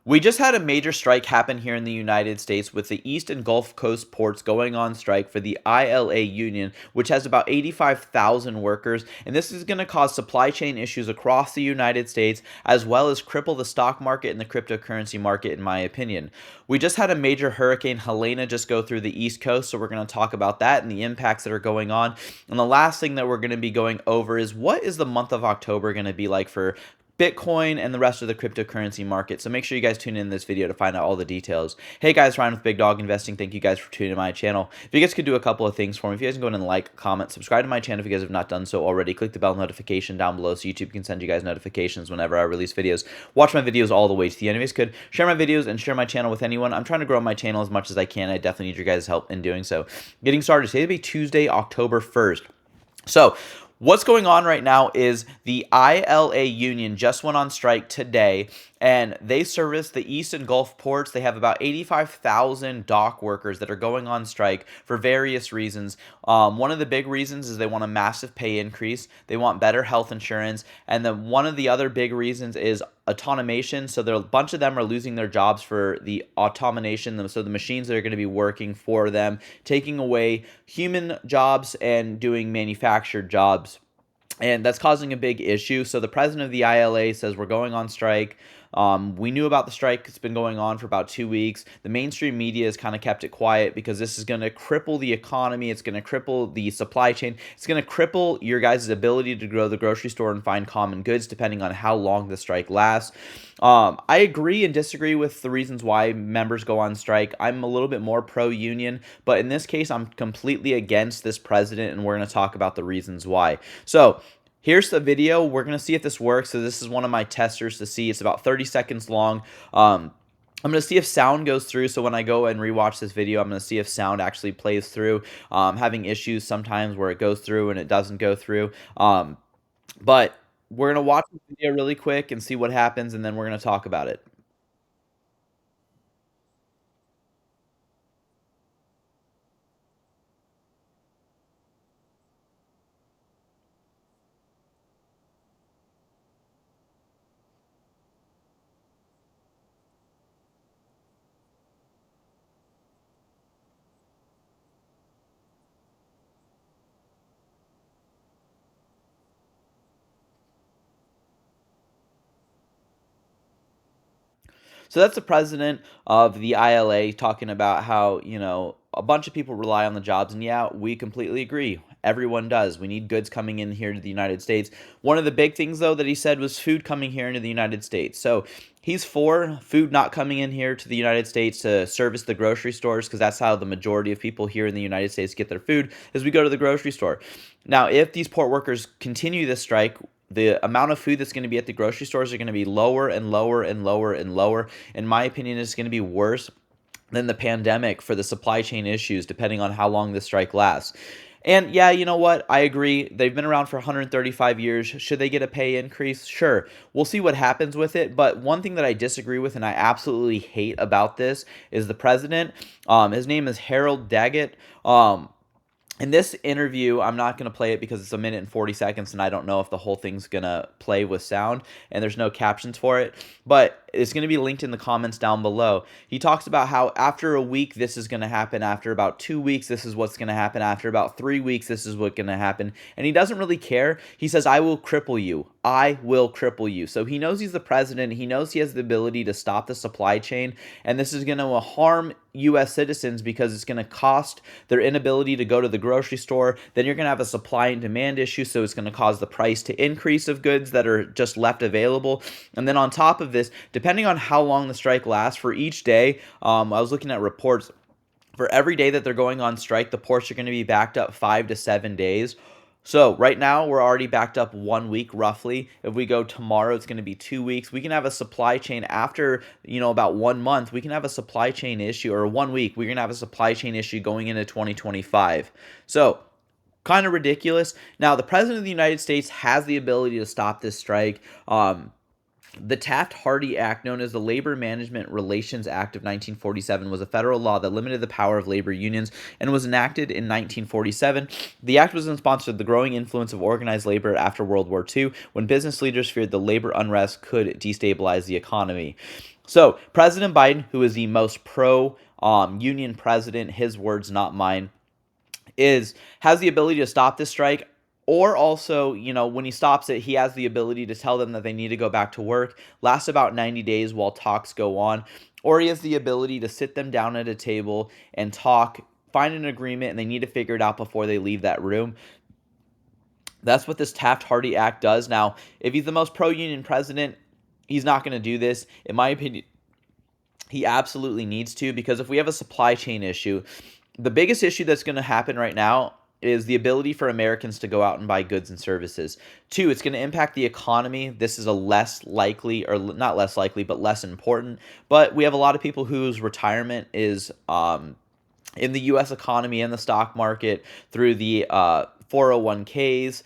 We just had a major strike happen here in the United States with the East and Gulf Coast ports going on strike for the ILA union, which has about 85,000 workers. And this is going to cause supply chain issues across the United States, as well as cripple the stock market and the cryptocurrency market, in my opinion. We just had a major hurricane Helena just go through the East Coast, so we're going to talk about that and the impacts that are going on. And the last thing that we're going to be going over is what is the month of October going to be like for Bitcoin and the rest of the cryptocurrency market. So make sure you guys tune in this video to find out all the details. Hey guys, Ryan with Big Dog Investing. Thank you guys for tuning in my channel. If you guys could do a couple of things for me, if you guys can go ahead and like, comment, subscribe to my channel if you guys have not done so already. Click the bell notification down below so YouTube can send you guys notifications whenever I release videos. Watch my videos all the way to the end. If you guys could share my videos and share my channel with anyone. I'm trying to grow my channel as much as I can. I definitely need your guys' help in doing so. Getting started, today will be Tuesday, October 1st. So, what's going on right now is the ILA union just went on strike today, and they service the East and Gulf ports. They have about 85,000 dock workers that are going on strike for various reasons. One of the big reasons is they want a massive pay increase. They want better health insurance. And then one of the other big reasons is automation. So a bunch of them are losing their jobs for the automation. So the machines that are going to be working for them, taking away human jobs and doing manufactured jobs. And that's causing a big issue. So the president of the ILA says we're going on strike. We knew about the strike. It's been going on for about 2 weeks. The mainstream media has kind of kept it quiet because this is going to cripple the economy. It's going to cripple the supply chain. It's going to cripple your guys' ability to grow the grocery store and find common goods depending on how long the strike lasts. I agree and disagree with the reasons why members go on strike. I'm a little bit more pro-union, but in this case, I'm completely against this president, and we're going to talk about the reasons why. So, here's the video. We're going to see if this works. So this is one of my testers to see. It's about 30 seconds long. I'm going to see if sound goes through. So when I go and rewatch this video, I'm going to see if sound actually plays through. Having issues sometimes where it goes through and it doesn't go through. But we're going to watch the video really quick and see what happens, and then we're going to talk about it. So that's the president of the ILA talking about how, a bunch of people rely on the jobs. And yeah, we completely agree. Everyone does. We need goods coming in here to the United States. One of the big things, though, that he said was food coming here into the United States. So he's for food not coming in here to the United States to service the grocery stores, because that's how the majority of people here in the United States get their food, is we go to the grocery store. Now, if these port workers continue this strike, the amount of food that's going to be at the grocery stores are going to be lower and lower and lower and lower. In my opinion, it's going to be worse than the pandemic for the supply chain issues, depending on how long the strike lasts. And yeah, you know what? I agree. They've been around for 135 years. Should they get a pay increase? Sure. We'll see what happens with it. But one thing that I disagree with and I absolutely hate about this is the president. His name is Harold Daggett. In this interview, I'm not going to play it because it's 1 minute and 40 seconds, and I don't know if the whole thing's going to play with sound, and there's no captions for it, but it's going to be linked in the comments down below. He talks about how after a week, this is going to happen. After about 2 weeks, this is what's going to happen. After about 3 weeks, this is what's going to happen, and he doesn't really care. He says, I will cripple you. I will cripple you. So he knows he's the president. He knows he has the ability to stop the supply chain, and this is going to harm U.S. citizens because it's going to cost their inability to go to the grocery store. Then you're going to have a supply and demand issue, so it's going to cause the price to increase of goods that are just left available. And then on top of this, depending on how long the strike lasts, for each day, I was looking at reports, for every day that they're going on strike, the ports are going to be backed up 5 to 7 days. So right now we're already backed up 1 week roughly. If we go tomorrow, it's going to be 2 weeks. We can have a supply chain after, about 1 month. We can have a supply chain issue, or 1 week. We're going to have a supply chain issue going into 2025. So kind of ridiculous. Now, the president of the United States has the ability to stop this strike. The Taft-Hartley Act, known as the Labor Management Relations Act of 1947, was a federal law that limited the power of labor unions and was enacted in 1947. The act was in response to the growing influence of organized labor after World War II, when business leaders feared the labor unrest could destabilize the economy. So President Biden, who is the most pro union president, his words, not mine, is has the ability to stop this strike, or also, when he stops it, he has the ability to tell them that they need to go back to work, last about 90 days while talks go on, or he has the ability to sit them down at a table and talk, find an agreement, and they need to figure it out before they leave that room. That's what this Taft-Hartley Act does. Now, if he's the most pro-union president, he's not going to do this. In my opinion, he absolutely needs to, because if we have a supply chain issue, the biggest issue that's going to happen right now is the ability for Americans to go out and buy goods and services. Two, it's going to impact the economy. This is a less likely, or not less likely, but less important. But we have a lot of people whose retirement is in the U.S. economy and the stock market through the 401ks,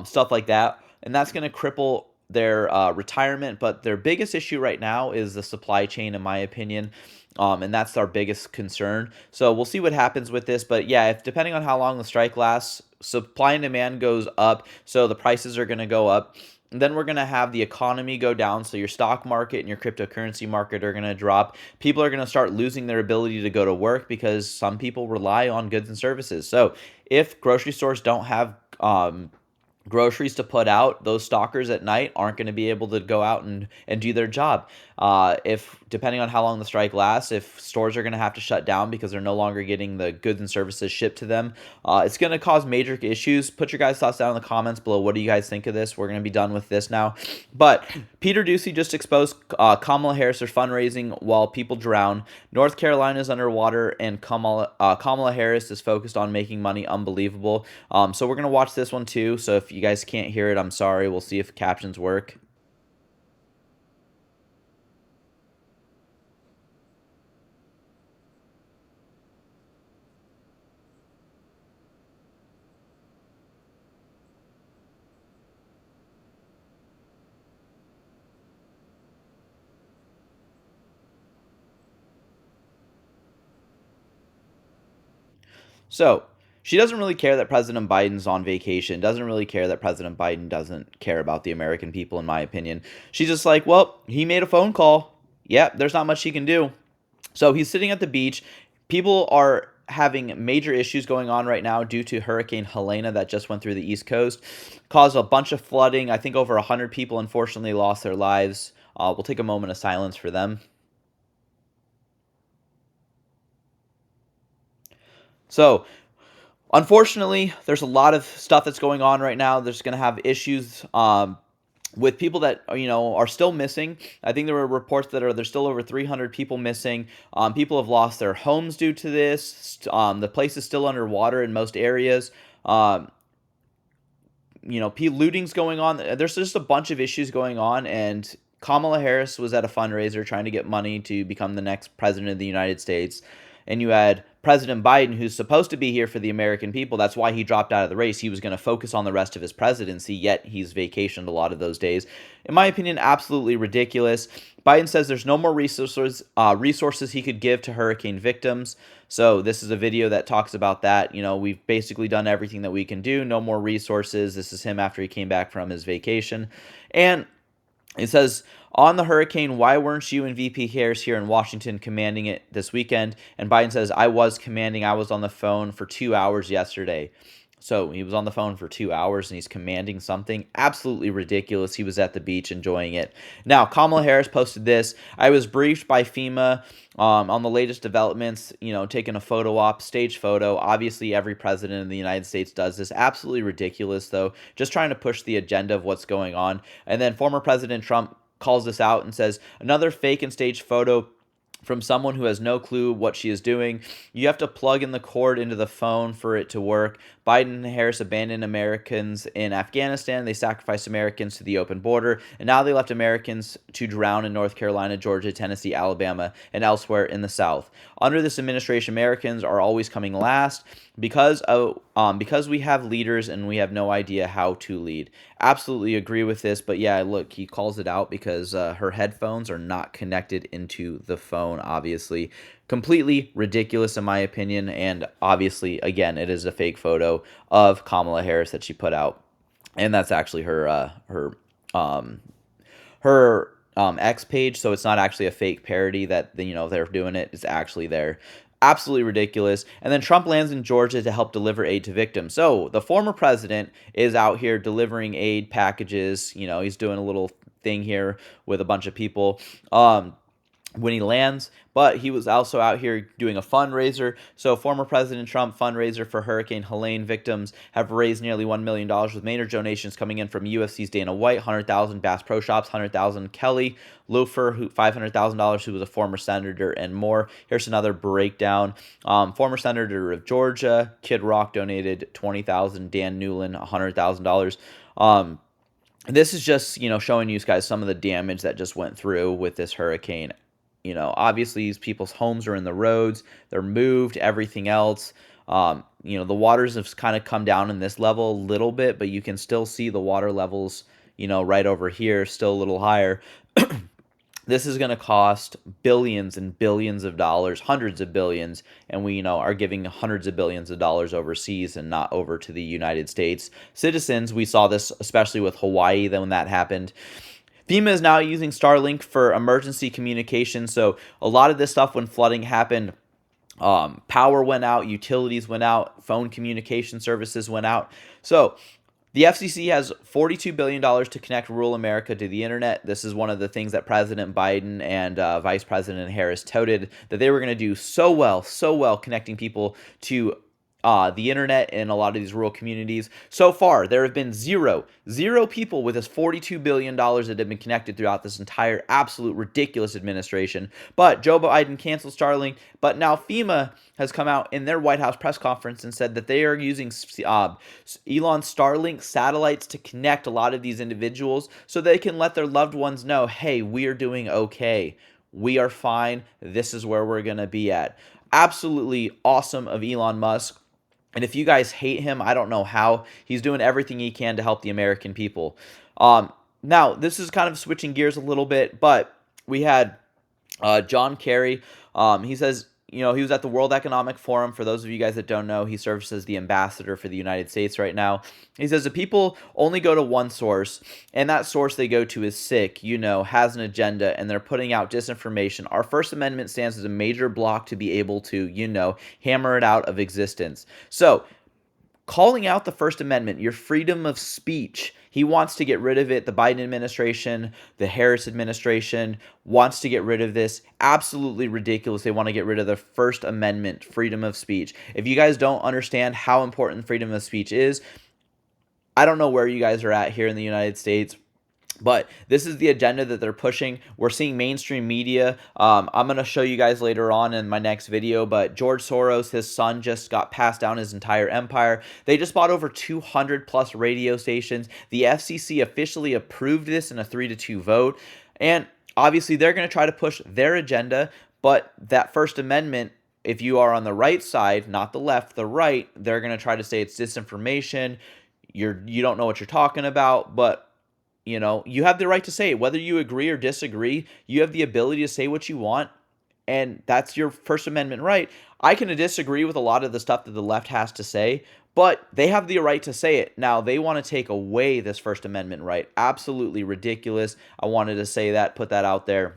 stuff like that. And that's going to cripple their retirement. But their biggest issue right now is the supply chain, in my opinion. And that's our biggest concern. So we'll see what happens with this. But yeah, if depending on how long the strike lasts, supply and demand goes up, so the prices are going to go up. And then we're going to have the economy go down, so your stock market and your cryptocurrency market are going to drop. People are going to start losing their ability to go to work because some people rely on goods and services. So if grocery stores don't have groceries to put out, those stalkers at night aren't going to be able to go out and do their job. If depending on how long the strike lasts, if stores are going to have to shut down because they're no longer getting the goods and services shipped to them, it's going to cause major issues. Put your guys' thoughts down in the comments below. What do you guys think of this? We're going to be done with this now. But Peter Doocy just exposed Kamala Harris are fundraising while people drown. North Carolina is underwater, and Kamala Harris is focused on making money unbelievable. So we're going to watch this one too. So if you guys can't hear it, I'm sorry. We'll see if captions work. So she doesn't really care that President Biden's on vacation, doesn't really care that President Biden doesn't care about the American people, in my opinion. She's just like, well, he made a phone call. Yep, there's not much she can do. So he's sitting at the beach. People are having major issues going on right now due to Hurricane Helena that just went through the East Coast, caused a bunch of flooding. I think over 100 people unfortunately lost their lives. We'll take a moment of silence for them. So unfortunately, there's a lot of stuff that's going on right now. There's going to have issues with people that are still missing. I think there were reports that there's still over 300 people missing. People have lost their homes due to this. The place is still underwater in most areas. Looting's going on. There's just a bunch of issues going on, and Kamala Harris was at a fundraiser trying to get money to become the next president of the United States. And you had President Biden, who's supposed to be here for the American people. That's why he dropped out of the race. He was going to focus on the rest of his presidency, yet he's vacationed a lot of those days. In my opinion, absolutely ridiculous. Biden says there's no more resources he could give to hurricane victims. So this is a video that talks about that. We've basically done everything that we can do. No more resources. This is him after he came back from his vacation. And it says, on the hurricane, why weren't you and VP Harris here in Washington commanding it this weekend? And Biden says, I was commanding. I was on the phone for 2 hours yesterday. So he was on the phone for 2 hours and he's commanding something. Absolutely ridiculous. He was at the beach enjoying it. Now, Kamala Harris posted this. I was briefed by FEMA on the latest developments, taking a photo op, stage photo. Obviously, every president in the United States does this. Absolutely ridiculous, though. Just trying to push the agenda of what's going on. And then former President Trump calls this out and says, another fake and staged photo from someone who has no clue what she is doing. You have to plug in the cord into the phone for it to work. Biden and Harris abandoned Americans in Afghanistan. They sacrificed Americans to the open border, and now they left Americans to drown in North Carolina, Georgia, Tennessee, Alabama, and elsewhere in the South. Under this administration, Americans are always coming last because we have leaders and we have no idea how to lead. Absolutely agree with this, but yeah, look, he calls it out because her headphones are not connected into the phone, obviously. Completely ridiculous in my opinion, and obviously, again, it is a fake photo of Kamala Harris that she put out, and that's actually her X page, so it's not actually a fake parody that they're doing it. It's actually there. Absolutely ridiculous. And then Trump lands in Georgia to help deliver aid to victims. So the former president is out here delivering aid packages. He's doing a little thing here with a bunch of people. When he lands, but he was also out here doing a fundraiser. So former President Trump fundraiser for Hurricane Helene victims have raised nearly $1 million with major donations coming in from UFC's Dana White, 100,000 Bass Pro Shops, 100,000 Kelly Loeffler, who $500,000, who was a former senator, and more. Here's another breakdown. Former senator of Georgia, Kid Rock donated 20,000, Dan Newland $100,000. This is just showing you guys some of the damage that just went through with this hurricane. Obviously these people's homes are in the roads, they're moved, everything else. The waters have kind of come down in this level a little bit, but you can still see the water levels, right over here, still a little higher. This is going to cost billions and billions of dollars, hundreds of billions, and we, are giving hundreds of billions of dollars overseas and not over to the United States citizens. We saw this especially with Hawaii when that happened. FEMA is now using Starlink for emergency communication. So a lot of this stuff when flooding happened, power went out, utilities went out, phone communication services went out. So the FCC has $42 billion to connect rural America to the internet. This is one of the things that President Biden and Vice President Harris touted, that they were going to do so well connecting people to the internet in a lot of these rural communities. So far, there have been zero people with this $42 billion that have been connected throughout this entire absolute ridiculous administration. But Joe Biden canceled Starlink, but now FEMA has come out in their White House press conference and said that they are using Elon Starlink satellites to connect a lot of these individuals so they can let their loved ones know, hey, we are doing okay. We are fine. This is where we're going to be at. Absolutely awesome of Elon Musk. And if you guys hate him, I don't know how. He's doing everything he can to help the American people. Now, this is kind of switching gears a little bit, but we had John Kerry. He says, he was at the World Economic Forum. For those of you guys that don't know, he serves as the ambassador for the United States right now. He says the people only go to one source, and that source they go to is sick, has an agenda, and they're putting out disinformation. Our First Amendment stands as a major block to be able to, hammer it out of existence. So, calling out the First Amendment, your freedom of speech. He wants to get rid of it. The Biden administration, the Harris administration wants to get rid of this. Absolutely ridiculous. They want to get rid of the First Amendment, freedom of speech. If you guys don't understand how important freedom of speech is, I don't know where you guys are at here in the United States. But this is the agenda that they're pushing. We're seeing mainstream media. I'm going to show you guys later on in my next video, but George Soros, his son, just got passed down his entire empire. They just bought over 200 plus radio stations. The FCC officially approved this in a 3-2 vote. And obviously, they're going to try to push their agenda, but that First Amendment, if you are on the right side, not the left, the right, they're going to try to say it's disinformation. You don't know what you're talking about, but you have the right to say it. Whether you agree or disagree, you have the ability to say what you want, and that's your First Amendment right. I can disagree with a lot of the stuff that the left has to say, but they have the right to say it. Now, they want to take away this First Amendment right. Absolutely ridiculous. I wanted to say that, put that out there.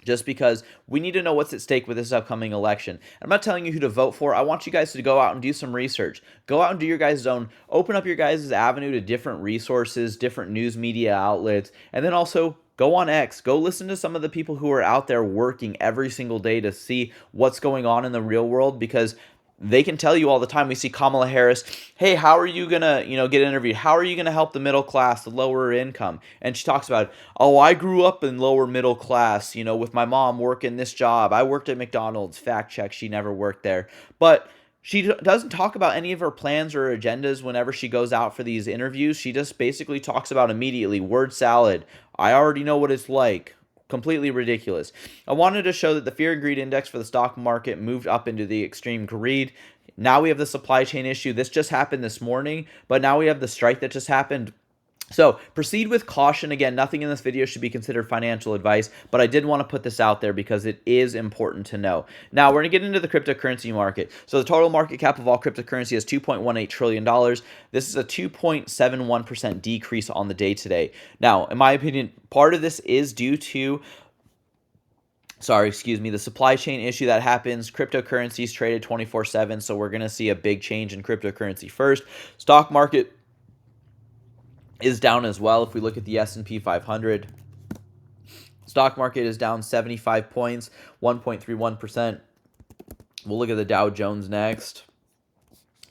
Just because we need to know what's at stake with this upcoming election. I'm not telling you who to vote for. I want you guys to go out and do some research. Go out and do your guys' own. Open up your guys' avenue to different resources, different news media outlets, and then also go on X. Go listen to some of the people who are out there working every single day to see what's going on in the real world, because they can tell you all the time. We see Kamala Harris, hey, how are you going to, get interviewed? How are you going to help the middle class, the lower income? And she talks about, oh, I grew up in lower middle class, with my mom working this job. I worked at McDonald's. Fact check, she never worked there. But she doesn't talk about any of her plans or agendas whenever she goes out for these interviews. She just basically talks about immediately, word salad. I already know what it's like. Completely ridiculous. I wanted to show that the fear and greed index for the stock market moved up into the extreme greed. Now we have the supply chain issue. This just happened this morning, but now we have the strike that just happened. So proceed with caution. Again, nothing in this video should be considered financial advice, but I did want to put this out there because it is important to know. Now, we're going to get into the cryptocurrency market. So the total market cap of all cryptocurrency is $2.18 trillion. This is a 2.71% decrease on the day today. Now, in my opinion, part of this is due to the supply chain issue that happens. Cryptocurrencies traded 24/7, so we're going to see a big change in cryptocurrency first. Stock market is down as well. If we look at the S&P 500, stock market is down 75 points, 1.31%. We'll look at the Dow Jones next.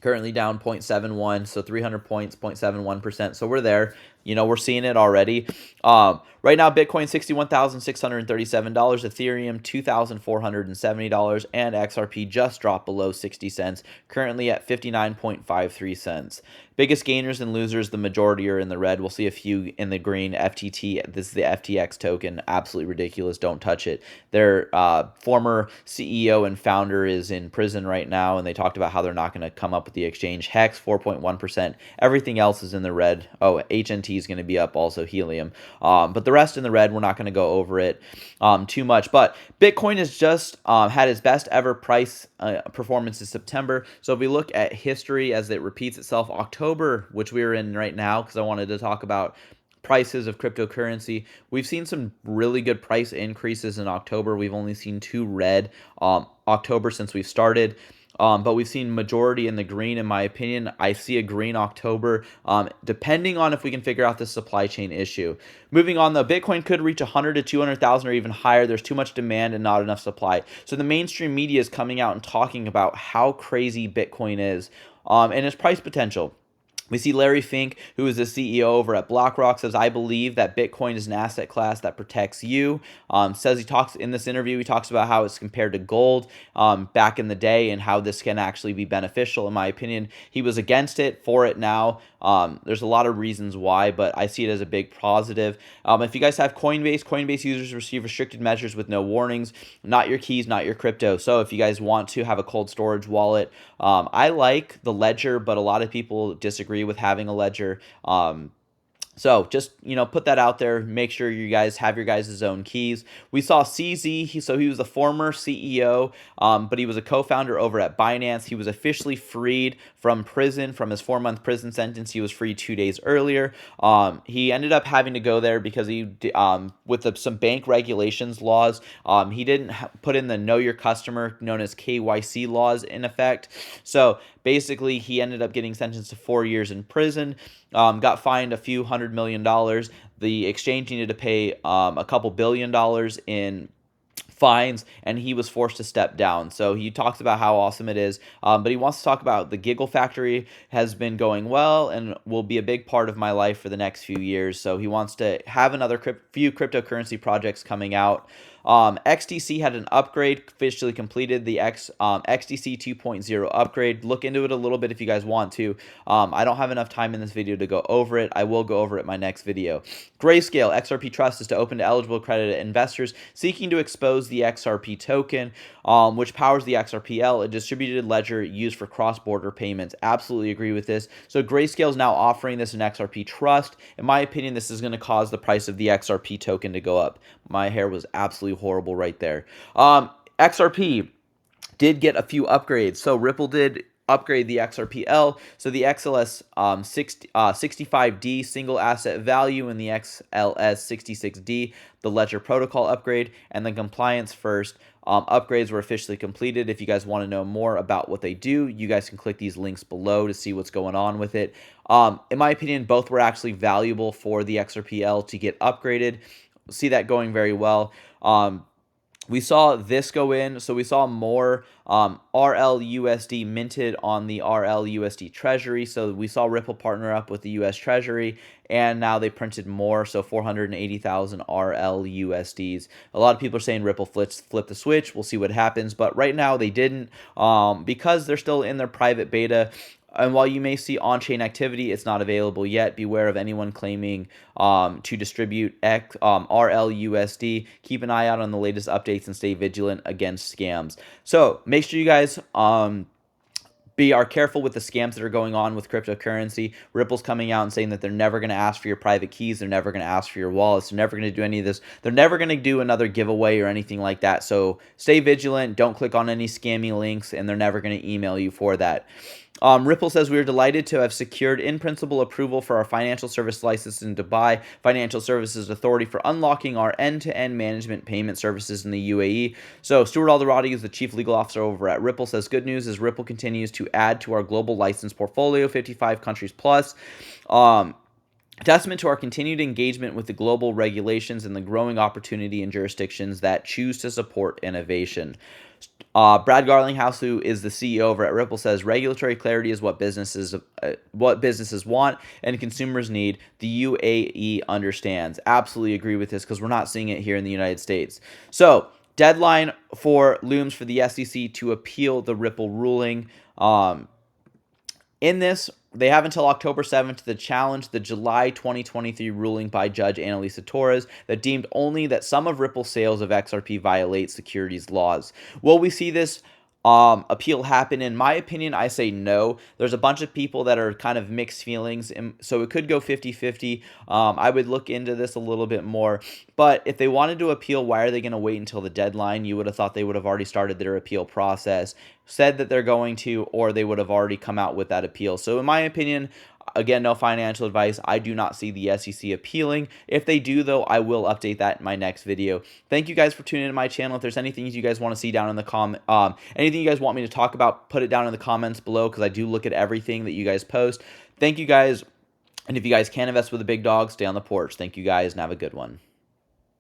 Currently down 0.71, so 300 points, 0.71%. So we're there. We're seeing it already. Right now, Bitcoin $61,637, Ethereum $2,470, and XRP just dropped below 60 cents, currently at 59.53 cents. Biggest gainers and losers, the majority are in the red. We'll see a few in the green. FTT, this is the FTX token, absolutely ridiculous. Don't touch it. Their former CEO and founder is in prison right now, and they talked about how they're not going to come up with the exchange. Hex 4.1%. Everything else is in the red. Oh, HNT is going to be up, also helium. But the rest in the red, we're not going to go over it too much. But Bitcoin has just had its best ever price performance in September. So if we look at history as it repeats itself, October, which we're in right now, because I wanted to talk about prices of cryptocurrency, we've seen some really good price increases in October. We've only seen 2 red October since we've started. But we've seen majority in the green, in my opinion. I see a green October, depending on if we can figure out this supply chain issue. Moving on, though, Bitcoin could reach 100 to 200,000 or even higher. There's too much demand and not enough supply. So the mainstream media is coming out and talking about how crazy Bitcoin is and its price potential. We see Larry Fink, who is the CEO over at BlackRock, says, "I believe that Bitcoin is an asset class that protects you." Says he talks in this interview, he talks about how it's compared to gold back in the day and how this can actually be beneficial. In my opinion, he was against it, for it now. There's a lot of reasons why, but I see it as a big positive. If you guys have Coinbase users receive restricted measures with no warnings. Not your keys, not your crypto. So if you guys want to have a cold storage wallet, I like the Ledger, but a lot of people disagree with having a ledger. So just, put that out there. Make sure you guys have your guys' own keys. We saw CZ. He was the former CEO, but he was a co-founder over at Binance. He was officially freed from prison, from his 4-month prison sentence. He was freed 2 days earlier. He ended up having to go there because with some bank regulations laws, he didn't put in the Know Your Customer, known as KYC laws, in effect. So basically, he ended up getting sentenced to 4 years in prison. Got fined a few $100 million. The exchange needed to pay a couple $1 billion in fines, and he was forced to step down. So he talks about how awesome it is, but he wants to talk about the Giggle Factory has been going well and will be a big part of my life for the next few years. So he wants to have another few cryptocurrency projects coming out. XDC had an upgrade officially completed, the XDC 2.0 upgrade. Look into it a little bit if you guys want to. I don't have enough time in this video to go over it. I will go over it in my next video. Grayscale XRP Trust is to open to eligible accredited investors seeking to expose the XRP token, which powers the XRPL, a distributed ledger used for cross-border payments. Absolutely agree with this. So Grayscale is now offering this in XRP Trust. In my opinion, this is going to cause the price of the XRP token to go up. My hair was absolutely horrible right there. XRP did get a few upgrades. So Ripple did upgrade the XRPL. So the XLS 65D single asset value and the XLS 66D, the Ledger Protocol upgrade, and the compliance first upgrades were officially completed. If you guys want to know more about what they do, you guys can click these links below to see what's going on with it. In my opinion, both were actually valuable for the XRPL to get upgraded. See that going very well. We saw this go in, so we saw more RLUSD minted on the RLUSD Treasury. So we saw Ripple partner up with the US Treasury, and now they printed more, so 480,000 RLUSDs. A lot of people are saying Ripple flip the switch. We'll see what happens, but right now they didn't because they're still in their private beta. And while you may see on-chain activity, it's not available yet. Beware of anyone claiming to distribute RLUSD. Keep an eye out on the latest updates and stay vigilant against scams. So make sure you guys are careful with the scams that are going on with cryptocurrency. Ripple's coming out and saying that they're never going to ask for your private keys. They're never going to ask for your wallets. They're never going to do any of this. They're never going to do another giveaway or anything like that. So stay vigilant. Don't click on any scammy links, and they're never going to email you for that. Ripple says we are delighted to have secured in-principle approval for our financial service license in Dubai Financial Services Authority for unlocking our end-to-end management payment services in the UAE. So Stuart Alderati is the chief legal officer over at Ripple. Says good news is Ripple continues to add to our global license portfolio, 55 countries plus. Testament to our continued engagement with the global regulations and the growing opportunity in jurisdictions that choose to support innovation. Brad Garlinghouse, who is the CEO over at Ripple, says regulatory clarity is what businesses want and consumers need. The UAE understands. Absolutely agree with this because we're not seeing it here in the United States. So deadline for looms for the SEC to appeal the Ripple ruling. In this, they have until October 7th to challenge the July 2023 ruling by Judge Annalisa Torres that deemed only that some of Ripple's sales of XRP violate securities laws. Will we see this appeal happen? In my opinion, I say no. There's a bunch of people that are kind of mixed feelings, and so it could go 50-50. I would look into this a little bit more. But if they wanted to appeal, why are they going to wait until the deadline? You would have thought they would have already started their appeal process, said that they're going to, or they would have already come out with that appeal. So in my opinion, again, no financial advice, I do not see the SEC appealing. If they do, though, I will update that in my next video. Thank you guys for tuning into my channel. If there's anything you guys want to see down in the anything you guys want me to talk about, put it down in the comments below because I do look at everything that you guys post. Thank you guys. And if you guys can invest with the big dogs, stay on the porch. Thank you guys and have a good one.